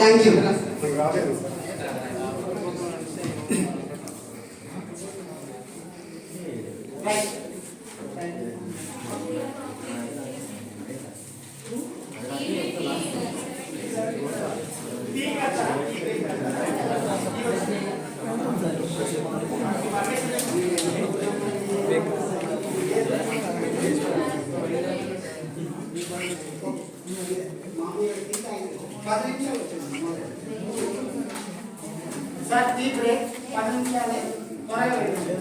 Thank you. Sir tea break 10 నిమిషాలే త్వరగా వెళ్ళండి.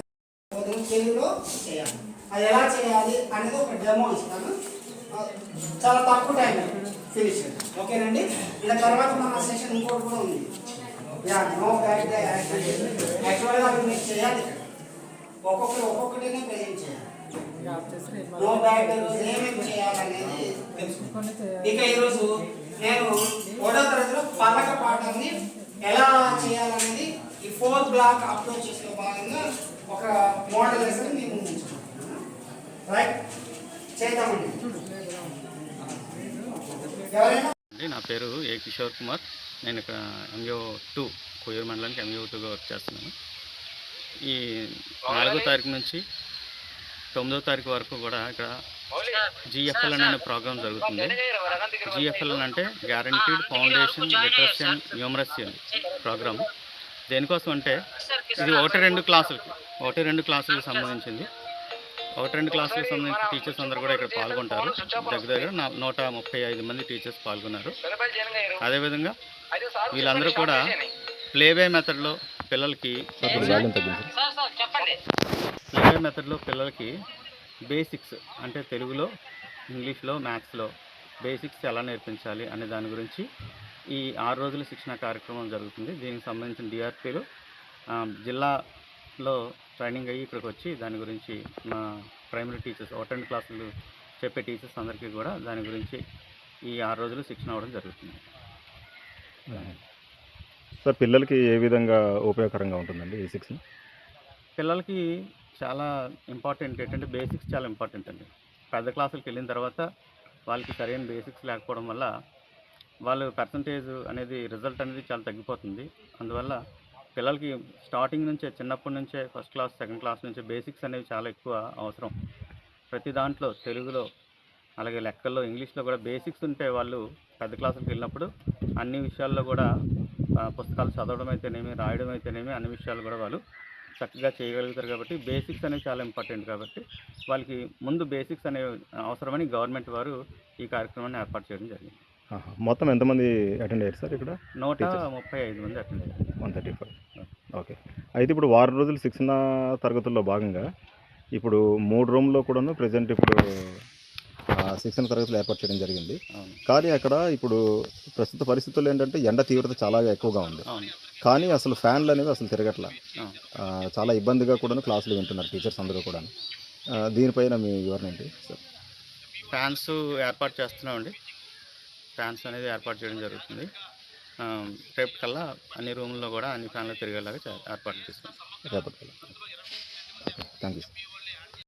తెలుగులో చేయాలి. అది ఎలా చేయాలి అనేది ఒక డెమో ఇస్తాను. చాలా తక్కువ టైం ఫినిష్. ఓకేనండి. ఇలా తర్వాత మన సెషన్ ఇంకోటి కూడా ఉంది. నో బ్యాక్ యాక్చువల్గా అవి మీకు చేయాలి. ఒక్కొక్కటినే ప్రజెంట్ చేయాలి. నో బ్యాక్ ఏమేమి చేయాలనేది తెలుసుకుంటాను. ఇక ఈరోజు నేను 1వ తరగతిలో పలక పాఠాన్ని ఎలా చేయాలనేది ఈ 4th బ్లాక్ అప్రోచెస్లో భాగంగా ఒక మోడల్ వేసి మేము ఉంచుకుంటున్నాను. రైట్, చేద్దామండి. ఎవరైనా? నా పేరు ఏ కిషోర్ కుమార్. నేను ఇక్కడ MO2 కొయ్యూరు మండలానికి MO2గా వర్క్ చేస్తున్నాను. ఈ 4వ తారీఖు నుంచి 9వ తారీఖు వరకు కూడా ఇక్కడ GFL అనే ప్రోగ్రామ్ జరుగుతుంది. GFL అంటే guaranteed foundation literacy and numeracy programme. దేనికోసం అంటే ఇది 1-2 క్లాసులకు సంబంధించింది. 1-2 క్లాసులకు సంబంధించిన టీచర్స్ అందరూ కూడా ఇక్కడ పాల్గొంటారు. దగ్గర 135 మంది టీచర్స్ పాల్గొన్నారు. అదేవిధంగా వీళ్ళందరూ కూడా ప్లేవే మెథడ్లో పిల్లలకి బేసిక్స్ అంటే తెలుగులో, ఇంగ్లీష్లో, మ్యాథ్స్లో బేసిక్స్ ఎలా నేర్పించాలి అనే దాని గురించి ఈ 6 రోజుల శిక్షణ కార్యక్రమం జరుగుతుంది. దీనికి సంబంధించిన DRPలు జిల్లాలో ట్రైనింగ్ అయ్యి ఇక్కడికి వచ్చి దాని గురించి మా ప్రైమరీ టీచర్స్ 1-2 క్లాసులు చెప్పే టీచర్స్ అందరికీ కూడా దాని గురించి ఈ 6 రోజులు శిక్షణ అవ్వడం జరుగుతుంది. సార్, పిల్లలకి ఏ విధంగా ఉపయోగకరంగా ఉంటుందండి ఈ శిక్షణ? పిల్లలకి చాలా ఇంపార్టెంట్ ఏంటంటే బేసిక్స్ చాలా ఇంపార్టెంట్ అండి. పెద్ద క్లాసులకు వెళ్ళిన తర్వాత వాళ్ళకి సరైన బేసిక్స్ లేకపోవడం వల్ల వాళ్ళు పర్సంటేజ్ అనేది రిజల్ట్ అనేది చాలా తగ్గిపోతుంది. అందువల్ల పిల్లలకి స్టార్టింగ్ నుంచే, చిన్నప్పటి నుంచే, 1st క్లాస్ 2nd క్లాస్ నుంచే బేసిక్స్ అనేవి చాలా ఎక్కువ అవసరం. ప్రతి దాంట్లో తెలుగులో, అలాగే లెక్కల్లో, ఇంగ్లీష్లో కూడా బేసిక్స్ ఉంటే వాళ్ళు పెద్ద క్లాసులకు వెళ్ళినప్పుడు అన్ని విషయాల్లో కూడా పుస్తకాలు చదవడం అయితేనేమి, రాయడం అయితేనేమి అన్ని విషయాలు కూడా వాళ్ళు చక్కగా చేయగలుగుతారు. కాబట్టి బేసిక్స్ అనేవి చాలా ఇంపార్టెంట్. కాబట్టి వాళ్ళకి ముందు బేసిక్స్ అనేవి అవసరమని గవర్నమెంట్ వారు ఈ కార్యక్రమాన్ని ఏర్పాటు చేయడం జరిగింది. మొత్తం ఎంతమంది అటెండ్ అయ్యారు సార్ ఇక్కడ? 135 మంది అటెండ్ అయ్యారు. 135. ఓకే. అయితే ఇప్పుడు 6 రోజుల శిక్షణ తరగతుల్లో భాగంగా ఇప్పుడు 3 రూమ్లో కూడాను ప్రజెంట్ ఇప్పుడు శిక్షణ తరగతులు ఏర్పాటు చేయడం జరిగింది. కానీ అక్కడ ఇప్పుడు ప్రస్తుత పరిస్థితుల్లో ఏంటంటే ఎండ తీవ్రత చాలా ఎక్కువగా ఉంది. కానీ అసలు ఫ్యాన్లు అనేవి అసలు తిరగట్లా. చాలా ఇబ్బందిగా కూడా క్లాసులు వింటున్నారు టీచర్స్ అందరూ కూడా. దీనిపైన మీ వివరణ ఏంటి సార్? ఫ్యాన్స్ ఏర్పాటు చేస్తున్నామండి. ఫ్యాన్స్ అనేది ఏర్పాటు చేయడం జరుగుతుంది. రేపు కల్లా అన్ని రూముల్లో కూడా అన్ని ఫ్యాన్లు తిరిగేలాగా ఏర్పాటు చేస్తాం. రేపటి కల్లా. Thank you sir.